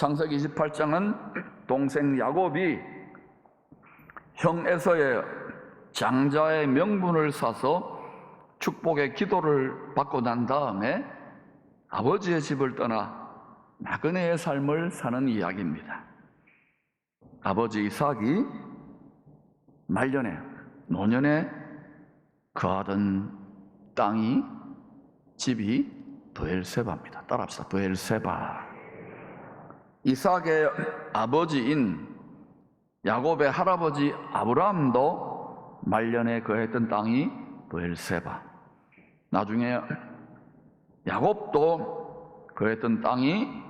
창세기 28장은 동생 야곱이 형 에서의 장자의 명분을 사서 축복의 기도를 받고 난 다음에 아버지의 집을 떠나 나그네의 삶을 사는 이야기입니다. 아버지 이삭이 말년에 노년에 거하던 땅이 집이 브엘세바입니다. 따라합시다. 브엘세바. 이삭의 아버지인 야곱의 할아버지 아브라함도 말년에 거했던 땅이 브엘세바. 나중에 야곱도 거했던 땅이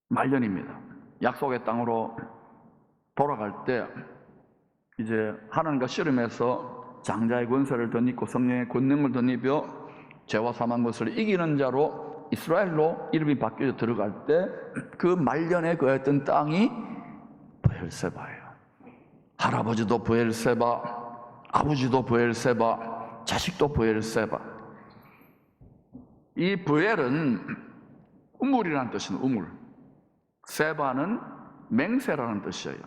말년입니다. 약속의 땅으로 돌아갈 때 이제 하나님과 씨름해서 장자의 권세를 덧입고 성령의 권능을 덧입어 죄와 사망 것을 이기는 자로 이스라엘로 이름이 바뀌어 들어갈 때 그 말년에 거했던 땅이 브엘세바예요. 할아버지도 브엘세바, 아버지도 브엘세바, 자식도 브엘세바. 이 브엘은 우물이라는 뜻이에요. 우물. 세바는 맹세라는 뜻이에요.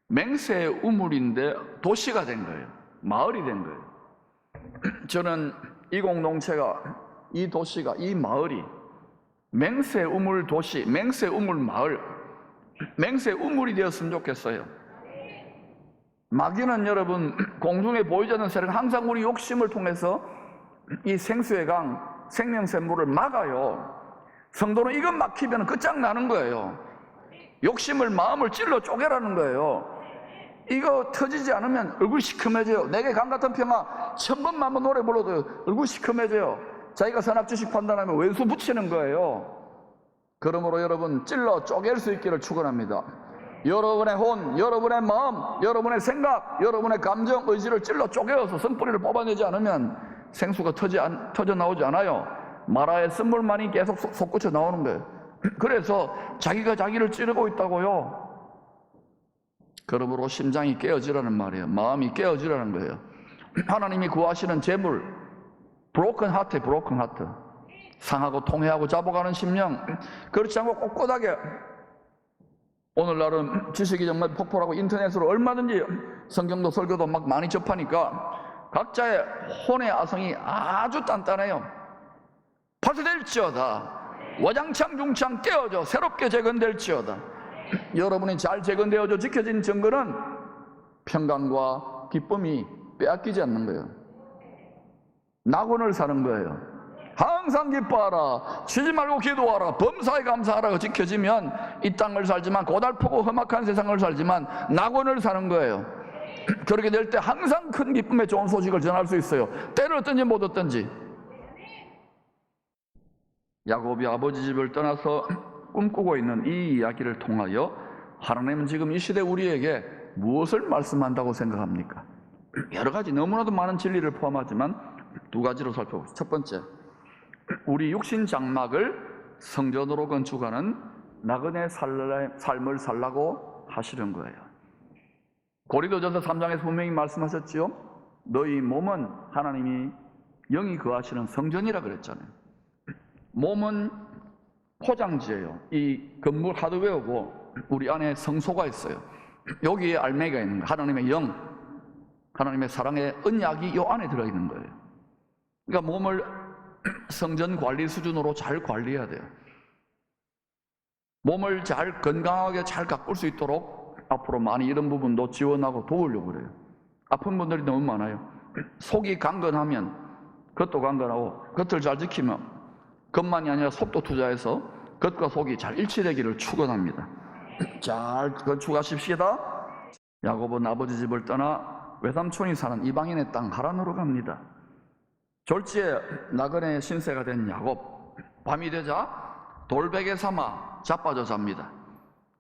맹세의 우물인데 도시가 된 거예요. 마을이 된 거예요. 저는 이 공동체가, 이 도시가, 이 마을이 맹세 우물 도시, 맹세 우물 마을, 맹세 우물이 되었으면 좋겠어요. 마귀는 여러분, 공중에 보이지 않는 세력, 항상 우리 욕심을 통해서 이 생수의 강, 생명샘물을 막아요. 성도는 이것 막히면 끝장나는 거예요. 욕심을, 마음을 찔러 쪼개라는 거예요. 이거 터지지 않으면 얼굴 시커매져요. 내게 강 같은 평화 1000번 만번 노래 불러도 얼굴 시커매져요. 자기가 선악지식 판단하면 왼수 붙이는 거예요. 그러므로 여러분 찔러 쪼갤 수 있기를 축원합니다. 여러분의 혼, 여러분의 마음, 여러분의 생각, 여러분의 감정, 의지를 찔러 쪼개어서 성뿌리를 뽑아내지 않으면 생수가 터져 나오지 않아요. 마라의 쓴물만이 계속 솟구쳐 나오는 거예요. 그래서 자기가 자기를 찌르고 있다고요. 그러므로 심장이 깨어지라는 말이에요. 마음이 깨어지라는 거예요. 하나님이 구하시는 재물, 브로큰 하트, 브로큰 하트. 상하고 통해하고 잡아가는 심령. 그렇지 않고 꼿꼿하게. 오늘날은 지식이 정말 폭발하고 인터넷으로 얼마든지 성경도 설교도 막 많이 접하니까 각자의 혼의 아성이 아주 단단해요. 파쇄될지어다. 와장창 중창 깨어져 새롭게 재건될지어다. 여러분이 잘 재건되어져 지켜진 증거는 평강과 기쁨이 빼앗기지 않는 거예요. 낙원을 사는 거예요. 항상 기뻐하라, 쉬지 말고 기도하라, 범사에 감사하라가 지켜지면 이 땅을 살지만, 고달프고 험악한 세상을 살지만 낙원을 사는 거예요. 그렇게 될 때 항상 큰 기쁨의 좋은 소식을 전할 수 있어요. 때를 얻든지 못 얻든지. 야곱이 아버지 집을 떠나서 꿈꾸고 있는 이 이야기를 통하여 하나님은 지금 이 시대 우리에게 무엇을 말씀한다고 생각합니까? 여러 가지 너무나도 많은 진리를 포함하지만 두 가지로 살펴보겠습니다. 첫 번째, 우리 육신 장막을 성전으로 건축하는 나그네 삶을 살라고 하시는 거예요. 고린도전서 3장에서 분명히 말씀하셨지요. 너희 몸은 하나님이 영이 거하시는 성전이라 그랬잖아요. 몸은 포장지예요. 이 건물 하드웨어고 우리 안에 성소가 있어요. 여기에 알맹이가 있는 거예요. 하나님의 영, 하나님의 사랑의 언약이 이 안에 들어있는 거예요. 그러니까 몸을 성전 관리 수준으로 잘 관리해야 돼요. 몸을 잘 건강하게 잘 가꿀 수 있도록 앞으로 많이 이런 부분도 지원하고 도우려고 그래요. 아픈 분들이 너무 많아요. 속이 강건하면 겉도 강건하고, 겉을 잘 지키면 겉만이 아니라 속도 투자해서 겉과 속이 잘 일치되기를 축원합니다. 잘 건축하십시다. 야곱은 아버지 집을 떠나 외삼촌이 사는 이방인의 땅 하란으로 갑니다. 졸지에 나그네의 신세가 된 야곱, 밤이 되자 돌베개 삼아 자빠져 잡니다.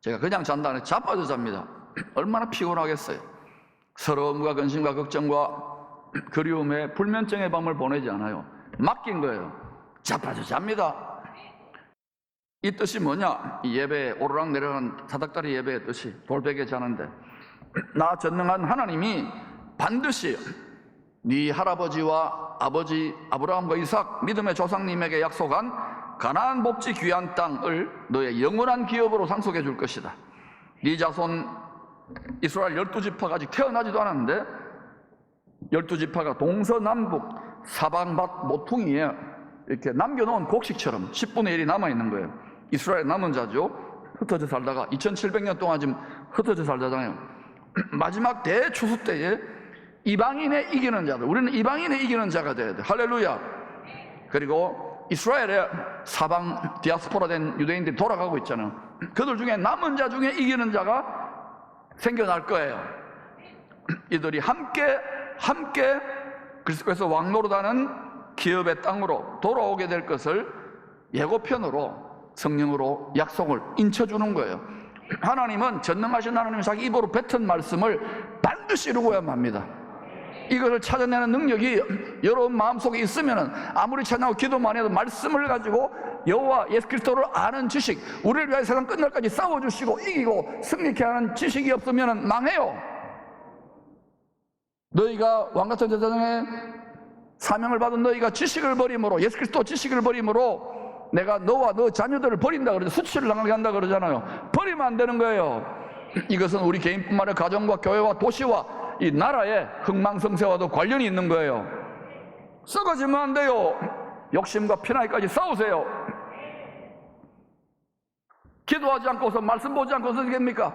제가 그냥 잔다 안 해서 자빠져 잡니다. 얼마나 피곤하겠어요. 서러움과 근심과 걱정과 그리움에 불면증의 밤을 보내지 않아요. 맡긴 거예요. 자빠져 잡니다. 이 뜻이 뭐냐? 이 예배에 오르락 내리락 사닥다리 예배의 뜻이 돌베개 자는데, 나 전능한 하나님이 반드시 네 할아버지와 아버지 아브라함과 이삭 믿음의 조상님에게 약속한 가나안 복지 귀한 땅을 너의 영원한 기업으로 상속해 줄 것이다. 네 자손 이스라엘 12지파가 아직 태어나지도 않았는데 12지파가 동서남북 사방밭 모퉁이에 이렇게 남겨놓은 곡식처럼 10분의 1이 남아있는 거예요. 이스라엘 남은 자죠. 흩어져 살다가 2700년 동안 지금 흩어져 살다잖아요. 마지막 대추수 때에 이방인의 이기는 자들, 우리는 이방인의 이기는 자가 돼야 돼. 할렐루야. 그리고 이스라엘의 사방 디아스포라 된 유대인들이 돌아가고 있잖아요. 그들 중에 남은 자 중에 이기는 자가 생겨날 거예요. 이들이 함께 그리스도께서 왕노릇하는 기업의 땅으로 돌아오게 될 것을 예고편으로 성령으로 약속을 인쳐주는 거예요. 하나님은 전능하신 하나님이 자기 입으로 뱉은 말씀을 반드시 이루고야만 합니다. 이것을 찾아내는 능력이 여러분 마음속에 있으면 아무리 찬양하고 기도만 해도 말씀을 가지고 여호와 예수 그리스도를 아는 지식, 우리를 위하여 세상 끝날까지 싸워주시고 이기고 승리케 하는 지식이 없으면 망해요. 너희가 왕같은 제사장의 사명을 받은 너희가 지식을 버림으로, 예수 그리스도 지식을 버림으로 내가 너와 너 자녀들을 버린다 그러죠. 수치를 당하게 한다 그러잖아요. 버리면 안 되는 거예요. 이것은 우리 개인뿐만 아니라 가정과 교회와 도시와 이 나라의 흥망성쇠와도 관련이 있는 거예요. 썩어지면 안 돼요. 욕심과 피나기까지 싸우세요. 기도하지 않고서 말씀 보지 않고서 되겠습니까?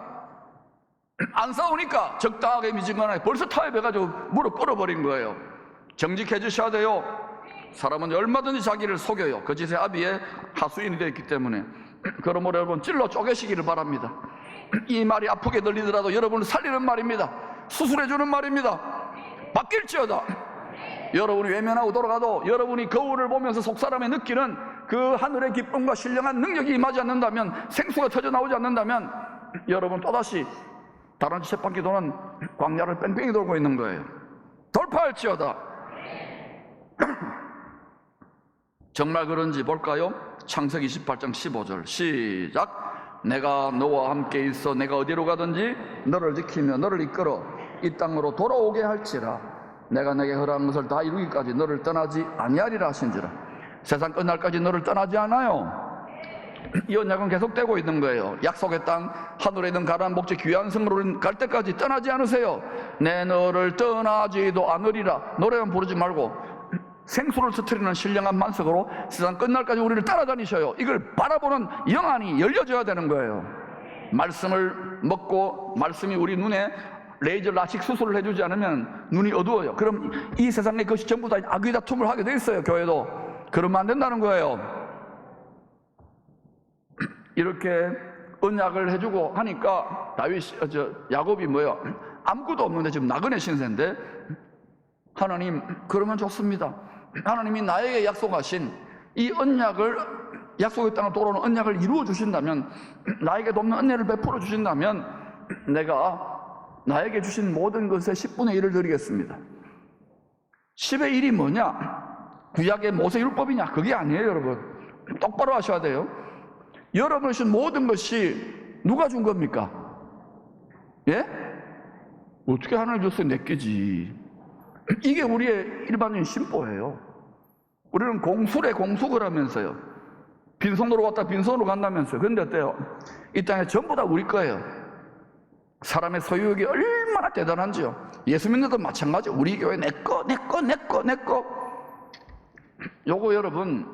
안 싸우니까 적당하게 미진거나 벌써 타협해가지고 무릎 꿇어버린 거예요. 정직해지셔야 돼요. 사람은 얼마든지 자기를 속여요. 거짓의 아비의 하수인이 되어 있기 때문에. 그러므로 여러분 찔러 쪼개시기를 바랍니다. 이 말이 아프게 들리더라도 여러분을 살리는 말입니다. 수술해주는 말입니다. 바뀔지어다. 여러분이 외면하고 돌아가도 여러분이 거울을 보면서 속사람이 느끼는 그 하늘의 기쁨과 신령한 능력이 임하지 않는다면, 생수가 터져 나오지 않는다면 여러분 또다시 다른 쳇바퀴 도는 광야를 뺑뺑이 돌고 있는 거예요. 돌파할지어다. 정말 그런지 볼까요? 창세기 28장 15절 시작. 내가 너와 함께 있어 내가 어디로 가든지 너를 지키며 너를 이끌어 이 땅으로 돌아오게 할지라. 내가 내게 허락한 것을 다 이루기까지 너를 떠나지 아니하리라 하신지라. 세상 끝날까지 너를 떠나지 않아요. 이 언약은 계속되고 있는 거예요. 약속의 땅, 하늘에 있는 가나안 복지 귀한 성으로 갈 때까지 떠나지 않으세요. 내 너를 떠나지도 않으리라. 노래만 부르지 말고 생수를 터뜨리는 신령한 만석으로 세상 끝날까지 우리를 따라다니셔요. 이걸 바라보는 영안이 열려져야 되는 거예요. 말씀을 먹고 말씀이 우리 눈에 레이저 라식 수술을 해주지 않으면 눈이 어두워요. 그럼 이 세상의 것이 전부 다 악의 다툼을 하게 돼 있어요. 교회도. 그러면 안 된다는 거예요. 이렇게 언약을 해주고 하니까 야곱이 뭐예요? 아무것도 없는데 지금 나그네 신세인데 하나님 그러면 좋습니다. 하나님이 나에게 약속하신 이 언약을, 약속의 땅을 돌아오는 언약을 이루어 주신다면, 나에게 돕는 은혜를 베풀어 주신다면 내가 나에게 주신 모든 것의 10분의 1을 드리겠습니다. 10의 1이 뭐냐? 구약의 모세율법이냐? 그게 아니에요. 여러분 똑바로 하셔야 돼요. 여러분이 주신 모든 것이 누가 준 겁니까? 예? 어떻게 하나님 줬어요? 내게지. 이게 우리의 일반적인 심보예요. 우리는 공수래 공수를 하면서요, 빈손으로 왔다 빈손으로 간다면서요. 그런데 어때요? 이 땅에 전부 다 우리 거예요. 사람의 소유욕이 얼마나 대단한지요. 예수 믿는 것도 마찬가지. 우리 교회 내꺼 내꺼 내꺼 내꺼. 요거 여러분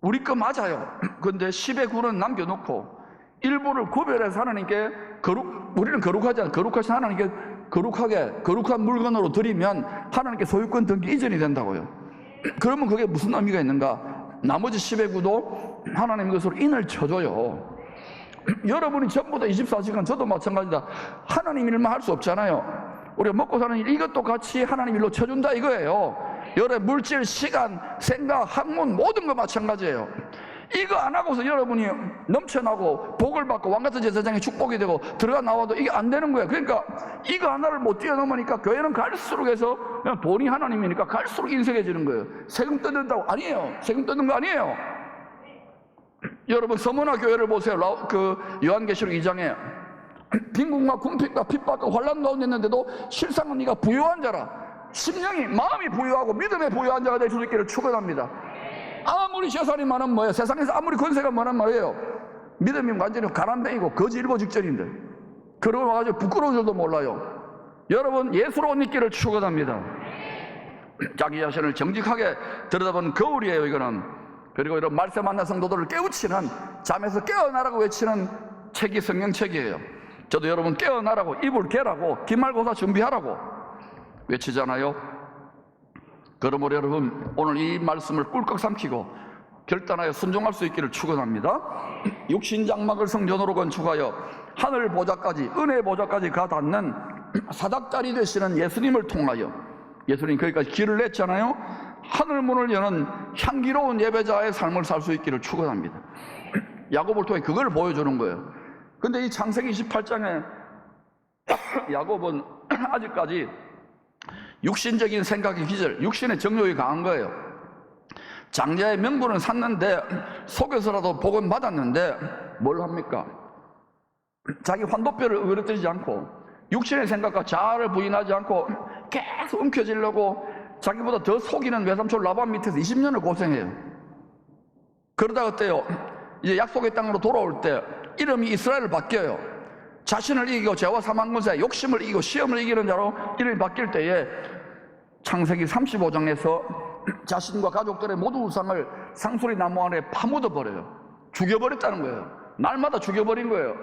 우리 거 맞아요. 근데 10의 9는 남겨놓고 일부를 구별해서 하나님께 우리는 거룩하지 않아요. 거룩하신 하나님께 거룩한 물건으로 드리면 하나님께 소유권 등기 이전이 된다고요. 그러면 그게 무슨 의미가 있는가? 나머지 10의 9도 하나님 것으로 인을 쳐줘요. 여러분이 전부 다 24시간, 저도 마찬가지다. 하나님 일만 할 수 없잖아요. 우리가 먹고 사는 일, 이것도 같이 하나님 일로 쳐준다 이거예요. 여러 물질, 시간, 생각, 학문 모든 거 마찬가지예요. 이거 안 하고서 여러분이 넘쳐나고 복을 받고 왕같은 제사장이 축복이 되고 들어가 나와도 이게 안 되는 거예요. 그러니까 이거 하나를 못 뛰어넘으니까 교회는 갈수록 해서 그냥 돈이 하나님이니까 갈수록 인색해지는 거예요. 세금 뜯는다고? 아니에요. 세금 뜯는 거 아니에요. 여러분 서문화 교회를 보세요. 요한계시록 2장에 빈궁과 궁핍과 핍박과 환난 가운데 있는데도 실상은 네가 부유한 자라. 심령이, 마음이 부유하고 믿음에 부유한 자가 될 수 있기를 축원합니다. 아무리 아무리 재산이 많으면 뭐예요? 세상에서 아무리 권세가 많으면 뭐예요? 믿음이 완전히 가난뱅이고 거지 일보 직전인데, 그러고 와가지고 부끄러운 줄도 몰라요. 여러분, 예수로 옷 입기를 축원합니다. 자기 자신을 정직하게 들여다보는 거울이에요, 이거는. 그리고 이런 말세 만난 성도들을 깨우치는, 잠에서 깨어나라고 외치는 책이 성경책이에요. 저도 여러분 깨어나라고, 이불 개라고, 기말고사 준비하라고 외치잖아요. 그러므로 여러분, 오늘 이 말씀을 꿀꺽 삼키고 결단하여 순종할 수 있기를 축원합니다. 육신 장막을 성전으로 건축하여 하늘 보좌까지, 은혜 보좌까지 가 닿는 사닥다리 되시는 예수님을 통하여, 예수님 거기까지 길을 냈잖아요. 하늘 문을 여는 향기로운 예배자의 삶을 살 수 있기를 축원합니다. 야곱을 통해 그걸 보여주는 거예요. 근데 이 창세기 28장에 야곱은 아직까지 육신적인 생각의 기절, 육신의 정욕이 강한 거예요. 장자의 명분은 샀는데, 속여서라도 복은 받았는데 뭘 합니까? 자기 환도뼈를 으그러뜨리지 않고, 육신의 생각과 자아를 부인하지 않고 계속 움켜쥐려고 자기보다 더 속이는 외삼촌 라반 밑에서 20년을 고생해요. 그러다가 어때요? 이제 약속의 땅으로 돌아올 때 이름이 이스라엘을 바뀌어요. 자신을 이기고 죄와 사망 권세, 욕심을 이기고 시험을 이기는 자로 이름이 바뀔 때에 창세기 35장에서 자신과 가족들의 모든 우상을 상수리 나무 안에 파묻어 버려요. 죽여버렸다는 거예요. 날마다 죽여버린 거예요.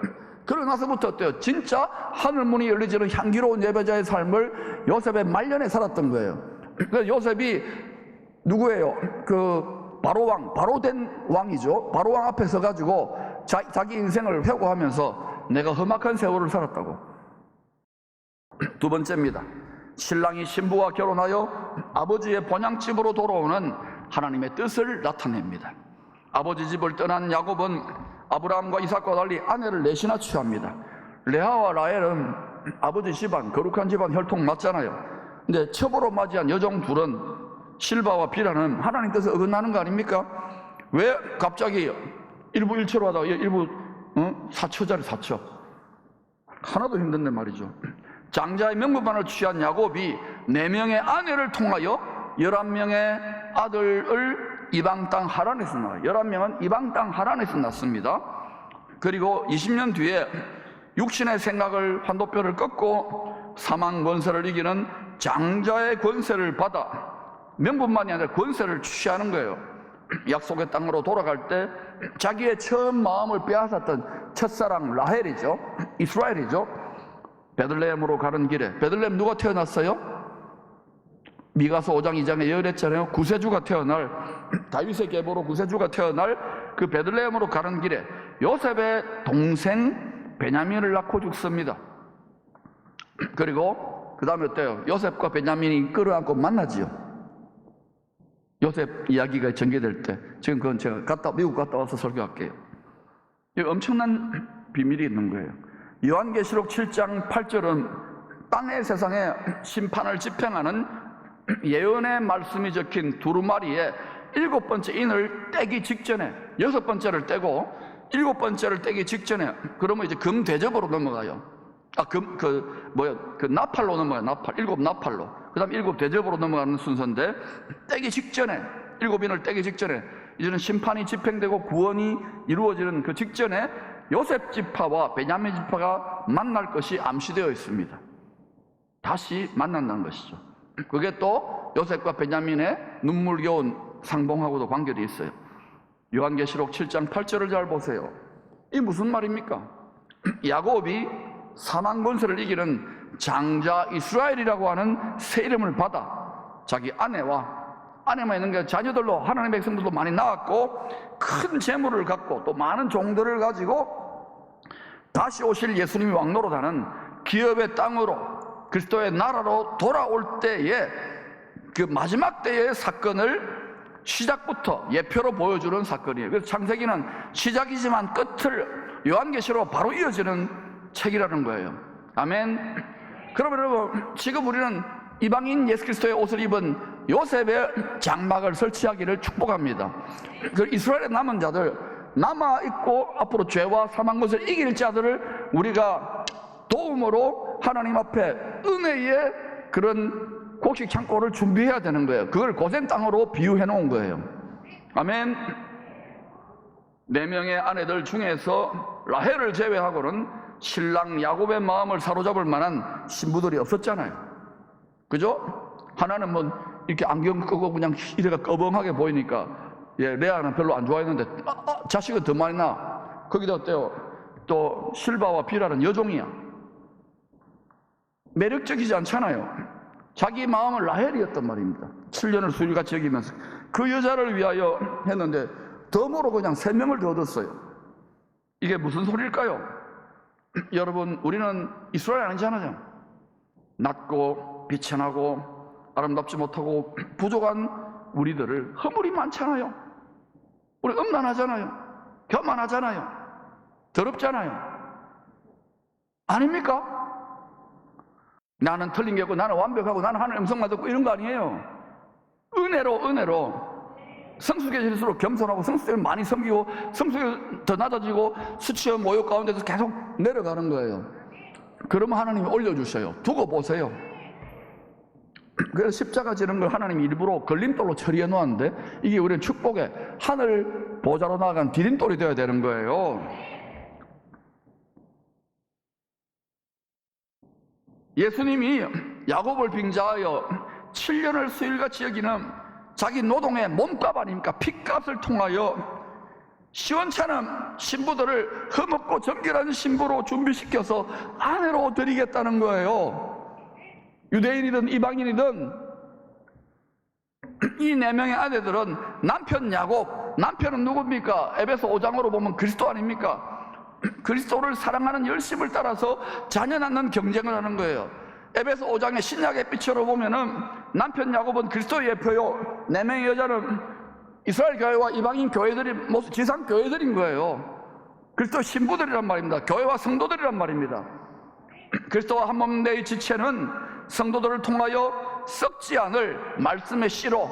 그러고 나서부터 어때요? 진짜 하늘문이 열리지는 향기로운 예배자의 삶을 요셉의 말년에 살았던 거예요. 그래서 요셉이 누구예요? 그 바로왕, 바로된 왕이죠. 바로왕 앞에 서가지고 자기 인생을 회고하면서 내가 험악한 세월을 살았다고. 두 번째입니다. 신랑이 신부와 결혼하여 아버지의 본향집으로 돌아오는 하나님의 뜻을 나타냅니다. 아버지 집을 떠난 야곱은 아브라함과 이삭과 달리 아내를 넷이나 취합니다. 레아와 라헬은 아버지 집안, 거룩한 집안 혈통 맞잖아요. 근데 첩으로 맞이한 여종 둘은 실바와 비라는 하나님 뜻에 어긋나는 거 아닙니까? 왜 갑자기 일부 일처로 하다가 일부 사처자리 사처? 하나도 힘든데 말이죠. 장자의 명분만을 취한 야곱이 4명의 아내를 통하여 11명의 아들을 이방 땅 하란에서 낳아요. 11명은 이방 땅 하란에서 낳습니다. 그리고 20년 뒤에 육신의 생각을, 환도뼈를 꺾고 사망 권세를 이기는 장자의 권세를 받아 명분만이 아니라 권세를 취하는 거예요. 약속의 땅으로 돌아갈 때 자기의 처음 마음을 빼앗았던 첫사랑 라헬이죠. 이스라엘이죠. 베들레헴으로 가는 길에, 베들레헴 누가 태어났어요? 미가서 5장 2장에 예언했잖아요. 구세주가 태어날, 다윗의 계보로 구세주가 태어날 그 베들레헴으로 가는 길에 요셉의 동생 베냐민을 낳고 죽습니다. 그리고 그 다음에 어때요? 요셉과 베냐민이 끌어안고 만나지요. 요셉 이야기가 전개될 때, 지금 그건 제가 미국 갔다 와서 설교할게요. 이 엄청난 비밀이 있는 거예요. 요한계시록 7장 8절은 땅의 세상에 심판을 집행하는 예언의 말씀이 적힌 두루마리에 7번째 인을 떼기 직전에, 6번째를 떼고 7번째를 떼기 직전에, 그러면 이제 금 대접으로 넘어가요. 그 나팔로 넘어가요. 나팔, 7 나팔로. 그 다음 7 대접으로 넘어가는 순서인데, 떼기 직전에, 7인을 떼기 직전에, 이제는 심판이 집행되고 구원이 이루어지는 그 직전에 요셉 지파와 베냐민 지파가 만날 것이 암시되어 있습니다. 다시 만난다는 것이죠. 그게 또 요셉과 베냐민의 눈물겨운 상봉하고도 관계가 있어요. 요한계시록 7장 8절을 잘 보세요. 이 무슨 말입니까? 야곱이 사망 권세를 이기는 장자 이스라엘이라고 하는 새 이름을 받아 자기 아내만 있는 게 자녀들로, 하나님의 백성들도 많이 낳았고 큰 재물을 갖고 또 많은 종들을 가지고 다시 오실 예수님이 왕노릇하는 기업의 땅으로, 그리스도의 나라로 돌아올 때에 그 마지막 때의 사건을 시작부터 예표로 보여주는 사건이에요. 그래서 창세기는 시작이지만 끝을 요한계시로 바로 이어지는 책이라는 거예요. 아멘. 그러면 여러분, 지금 우리는 이방인 예수 그리스도의 옷을 입은 요셉의 장막을 설치하기를 축복합니다. 그 이스라엘의 남은 자들, 남아있고 앞으로 죄와 사망 것을 이길 자들을 우리가 도움으로 하나님 앞에 은혜의 그런 곡식 창고를 준비해야 되는 거예요. 그걸 고센 땅으로 비유해 놓은 거예요. 아멘. 4명의 아내들 중에서 라헬을 제외하고는 신랑 야곱의 마음을 사로잡을 만한 신부들이 없었잖아요. 그죠? 하나는 뭐 이렇게 안경 끄고 그냥 이래가 꺼벙하게 보이니까 레아는 별로 안 좋아했는데 자식은 더 많이 낳아. 거기다 어때요? 또 실바와 비라는 여종이야. 매력적이지 않잖아요. 자기 마음은 라헬이었단 말입니다. 7년을 수일같이 여기면서 그 여자를 위하여 했는데 덤으로 그냥 3명을 더 얻었어요. 이게 무슨 소리일까요? 여러분, 우리는 이스라엘 아니잖아요. 낮고 비천하고 아름답지 못하고 부족한 우리들을 허물이 많잖아요. 우리 음란하잖아요. 교만하잖아요. 더럽잖아요. 아닙니까? 나는 틀린 게 없고 나는 완벽하고 나는 하나님 음성만 듣고 이런 거 아니에요. 은혜로 성숙해질수록 겸손하고 성숙되면 많이 섬기고 성숙이 더 낮아지고 수치와 모욕 가운데서 계속 내려가는 거예요. 그러면 하나님이 올려주셔요. 두고 보세요. 그래서 십자가 지는 걸 하나님이 일부러 걸림돌로 처리해 놓았는데 이게 우리는 축복의 하늘 보좌로 나아간 디딤돌이 되어야 되는 거예요. 예수님이 야곱을 빙자하여 7년을 수일같이 여기는 자기 노동의 몸값 아닙니까? 핏값을 통하여 시원찮은 신부들을 흠없고 정결한 신부로 준비시켜서 아내로 드리겠다는 거예요. 유대인이든 이방인이든 이 4명의 아내들은 남편 야곱, 남편은 누굽니까? 에베소 5장으로 보면 그리스도 아닙니까? 그리스도를 사랑하는 열심을 따라서 자녀 낳는 경쟁을 하는 거예요. 에베소 5장의 신약의 빛으로 보면은 남편 야곱은 그리스도의 예표요, 4명의 여자는 이스라엘 교회와 이방인 교회들이 모두 지상 교회들인 거예요. 그리스도 신부들이란 말입니다. 교회와 성도들이란 말입니다. 그리스도와 한 몸 된 지체는 성도들을 통하여 썩지 않을 말씀의 씨로,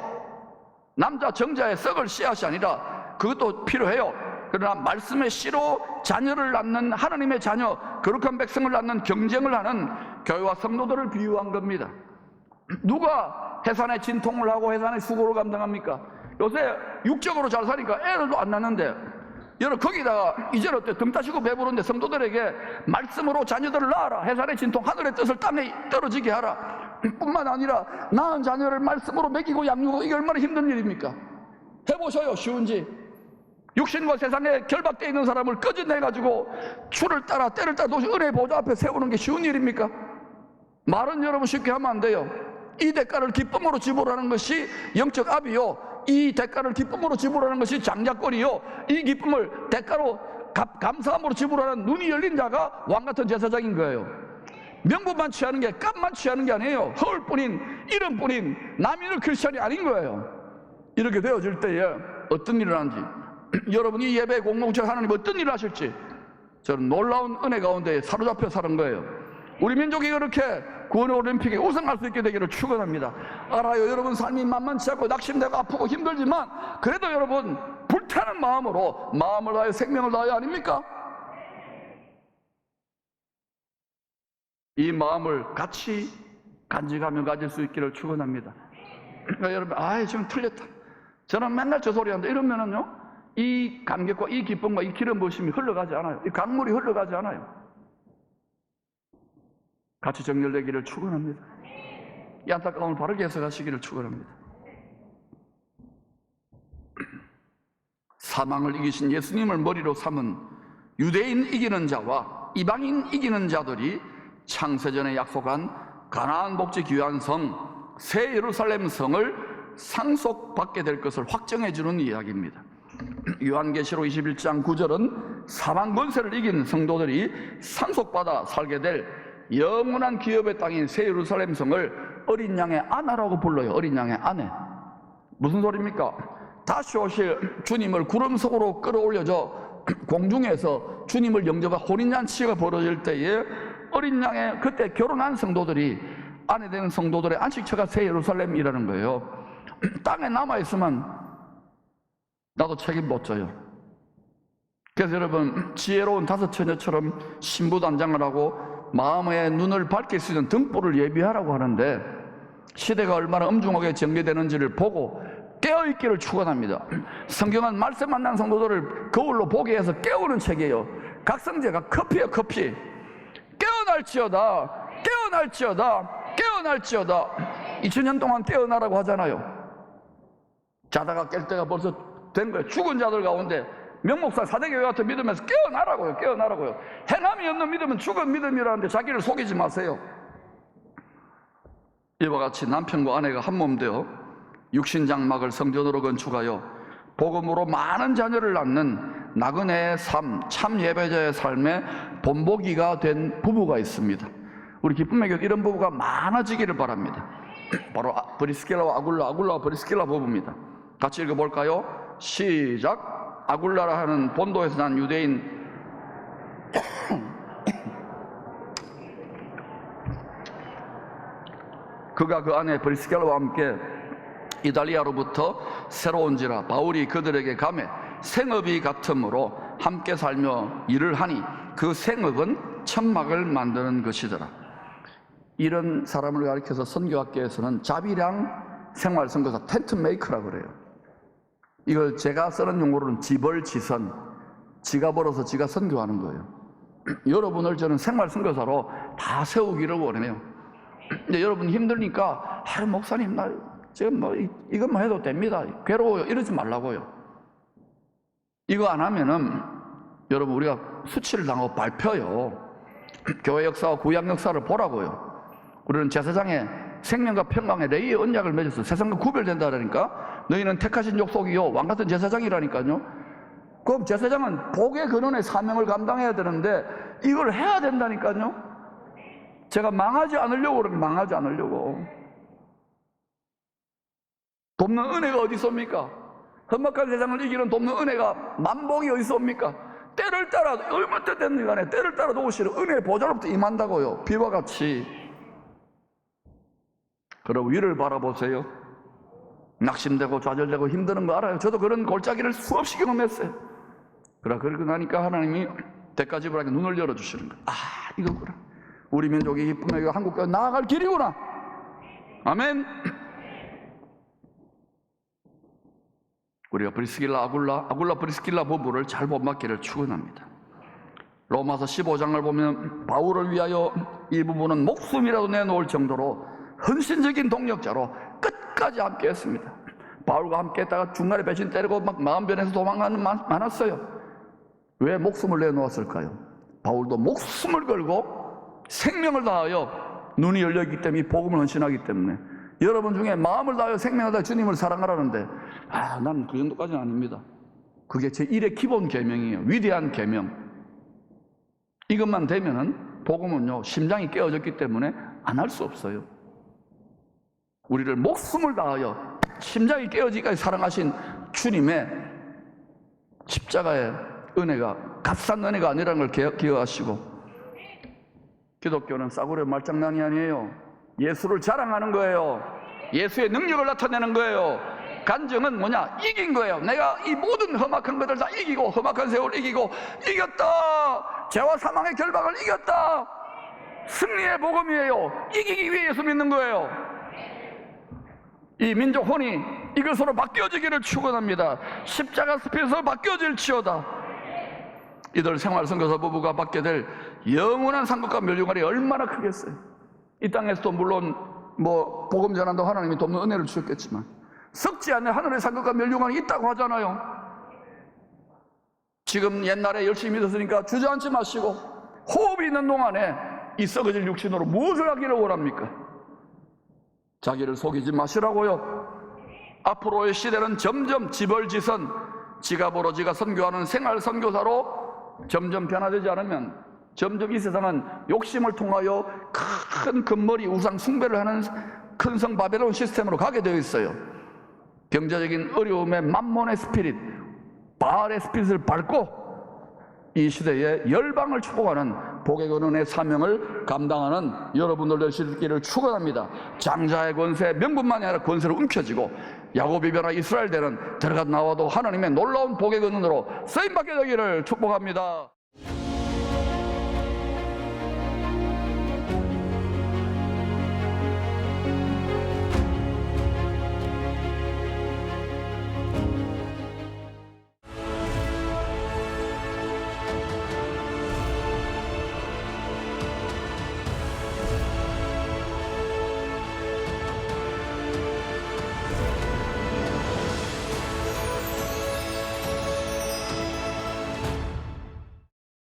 남자 정자의 썩을 씨앗이 아니라 그것도 필요해요. 그러나 말씀의 씨로 자녀를 낳는, 하나님의 자녀, 거룩한 백성을 낳는 경쟁을 하는 교회와 성도들을 비유한 겁니다. 누가 해산의 진통을 하고 해산의 수고를 감당합니까? 요새 육적으로 잘 사니까 애들도 안 낳는데, 여러분 거기다가 이제는 어때? 등 따시고 배부른데 성도들에게 말씀으로 자녀들을 낳아라, 해산의 진통, 하늘의 뜻을 땅에 떨어지게 하라, 뿐만 아니라 낳은 자녀를 말씀으로 먹이고 양육하고, 이게 얼마나 힘든 일입니까? 해보셔요. 쉬운지. 육신과 세상에 결박되어 있는 사람을 끄집내가지고 추를 따라 때를 따라 도시 은혜의 보좌 앞에 세우는 게 쉬운 일입니까? 말은 여러분 쉽게 하면 안 돼요. 이 대가를 기쁨으로 지불하는 것이 영적 압이요, 이 대가를 기쁨으로 지불하는 것이 장자권이요, 이 기쁨을 대가로 감사함으로 지불하는 눈이 열린 자가 왕같은 제사장인 거예요. 명분만 취하는 게, 값만 취하는 게 아니에요. 허울뿐인, 이름뿐인 남인을 크리스천이 아닌 거예요. 이렇게 되어질 때에 어떤 일을 하는지, 여러분이 예배 공동체 하나님 어떤 일을 하실지 저는 놀라운 은혜 가운데 사로잡혀 사는 거예요. 우리 민족이 그렇게 구원의 올림픽에 우승할 수 있게 되기를 축원합니다. 알아요, 여러분 삶이 만만치 않고 낙심되고 아프고 힘들지만 그래도 여러분 불타는 마음으로 마음을 다하여 생명을 다하여 아닙니까? 이 마음을 같이 간직하며 가질 수 있기를 축원합니다. 그러니까 여러분, 지금 틀렸다, 저는 맨날 저 소리 하는데, 이러면은요 이 감격과 이 기쁨과 이 기름 부으심이 흘러가지 않아요. 이 강물이 흘러가지 않아요. 같이 정렬되기를 축원합니다. 이 안타까움을 바르게 해석하시기를 축원합니다. 사망을 이기신 예수님을 머리로 삼은 유대인 이기는 자와 이방인 이기는 자들이 창세전에 약속한 가나안 복지 귀한 성 새 예루살렘 성을 상속받게 될 것을 확정해 주는 이야기입니다. 요한계시록 21장 9절은 사망 권세를 이긴 성도들이 상속받아 살게 될 영원한 기업의 땅인 새 예루살렘 성을 어린 양의 아내라고 불러요. 어린 양의 아내. 무슨 소리입니까? 다시 오실 주님을 구름 속으로 끌어올려줘 공중에서 주님을 영접한 혼인잔치가 벌어질 때에 어린 양의, 그때 결혼한 성도들이, 아내 되는 성도들의 안식처가 새 예루살렘이라는 거예요. 땅에 남아있으면 나도 책임 못 져요. 그래서 여러분, 지혜로운 다섯 처녀처럼 신부단장을 하고 마음의 눈을 밝힐 수 있는 등불을 예비하라고 하는데, 시대가 얼마나 엄중하게 전개되는지를 보고 깨어있기를 축원합니다. 성경은 말씀 만난 성도들을 거울로 보게 해서 깨우는 책이에요. 각성제가 커피예요. 커피. 깨어날지어다, 깨어날지어다, 깨어날지어다. 2000년 동안 깨어나라고 하잖아요. 자다가 깰 때가 벌써 된 거예요. 죽은 자들 가운데 명목사 사대교회 같은 믿음에서 깨어나라고요. 깨어나라고요. 행함이 없는 믿음은 죽은 믿음이라는데 자기를 속이지 마세요. 이와 같이 남편과 아내가 한 몸 되어 육신장막을 성전으로 건축하여 복음으로 많은 자녀를 낳는 나그네의 삶, 참 예배자의 삶의 본보기가 된 부부가 있습니다. 우리 기쁨의 교회 이런 부부가 많아지기를 바랍니다. 바로 브리스길라와 아굴라와 브리스길라 부부입니다. 같이 읽어볼까요? 시작. 아굴라라 하는 본도에서 난 유대인 그가 그 아내 브리스길라와 함께 이달리아로부터 새로 온지라 바울이 그들에게 가매 생업이 같으므로 함께 살며 일을 하니 그 생업은 천막을 만드는 것이더라. 이런 사람을 가리켜서 선교학계에서는 자비량 생활선교사 텐트 메이커라고 그래요. 이걸 제가 쓰는 용어로는 지벌지선, 지가 벌어서 지가 선교하는 거예요. 여러분을 저는 생활선교사로 다 세우기를 원해요. 근데 여러분 힘드니까 목사님 나 지금 뭐 이것만 해도 됩니다, 괴로워요, 이러지 말라고요. 이거 안 하면은 여러분 우리가 수치를 당하고 밟혀요. 교회 역사와 구약 역사를 보라고요. 우리는 제사장의 생명과 평강의 레이의 언약을 맺어서 세상과 구별된다라니까. 너희는 택하신 족속이요 왕같은 제사장이라니까요. 그럼 제사장은 복의 근원의 사명을 감당해야 되는데 이걸 해야 된다니까요. 제가 망하지 않으려고 그러면 망하지 않으려고. 돕는 은혜가 어디 있습니까? 험악한 세상을 이기는 돕는 은혜가 만복이 어디 있습니까? 때를 따라 얼마 때 됐는 간에 때를 따라 도우시는 은혜의 보좌로부터 임한다고요. 비와 같이. 그리고 위를 바라보세요. 낙심되고 좌절되고 힘드는 거 알아요. 저도 그런 골짜기를 수없이 경험했어요. 그러고 나니까 하나님이 대가 지불하게 눈을 열어주시는 거예요. 아, 이거구나. 우리 민족이 기쁨의 교회 한국교회 나아갈 길이구나. 아멘. 우리가 브리스길라 아굴라 브리스길라 부부를 잘 본받기를 축원합니다. 로마서 15장을 보면 바울을 위하여 이 부부는 목숨이라도 내놓을 정도로 헌신적인 동력자로 끝까지 함께 했습니다. 바울과 함께 했다가 중간에 배신 때리고 막 마음 변해서 도망가는 많았어요. 왜 목숨을 내놓았을까요? 바울도 목숨을 걸고 생명을 다하여 눈이 열려있기 때문에 복음을 헌신하기 때문에. 여러분 중에 마음을 다하여 생명을 다하여 주님을 사랑하라는데 난 그 정도까지는 아닙니다. 그게 제 1의 기본 계명이에요. 위대한 계명. 이것만 되면은 복음은요 심장이 깨어졌기 때문에 안 할 수 없어요. 우리를 목숨을 다하여 심장이 깨어지기까지 사랑하신 주님의 십자가의 은혜가 값싼 은혜가 아니라는 걸 기억하시고, 기독교는 싸구려 말장난이 아니에요. 예수를 자랑하는 거예요. 예수의 능력을 나타내는 거예요. 간증은 뭐냐? 이긴 거예요. 내가 이 모든 험악한 것들 다 이기고 험악한 세월 이기고 이겼다. 죄와 사망의 결박을 이겼다. 승리의 복음이에요. 이기기 위해 예수 믿는 거예요. 이 민족 혼이 이것으로 바뀌어지기를 축원합니다. 십자가 숲에서 바뀌어질지어다. 이들 생활선교사 부부가 받게 될 영원한 상급과 멸류관이 얼마나 크겠어요. 이 땅에서도 물론 뭐 복음 전환도 하나님이 돕는 은혜를 주셨겠지만 썩지 않는 하늘의 상급과 멸류관이 있다고 하잖아요. 지금 옛날에 열심히 믿었으니까 주저앉지 마시고 호흡이 있는 동안에 이 썩어질 육신으로 무엇을 하기를 원합니까? 자기를 속이지 마시라고요. 앞으로의 시대는 점점 지벌지선, 지가 벌어 지가 선교하는 생활 선교사로 점점 변화되지 않으면 점점 이 세상은 욕심을 통하여 큰 금머리 우상 숭배를 하는 큰 성 바벨론 시스템으로 가게 되어 있어요. 경제적인 어려움의 만몬의 스피릿, 바알의 스피릿을 밟고 이 시대에 열방을 축복하는 복의 근원의 사명을 감당하는 여러분들 되시기를 축원합니다. 장자의 권세, 명분만이 아니라 권세로 움켜쥐고 야곱이 변화 이스라엘 되는 들어가 나와도 하나님의 놀라운 복의 근원으로 쓰임받게 되기를 축복합니다.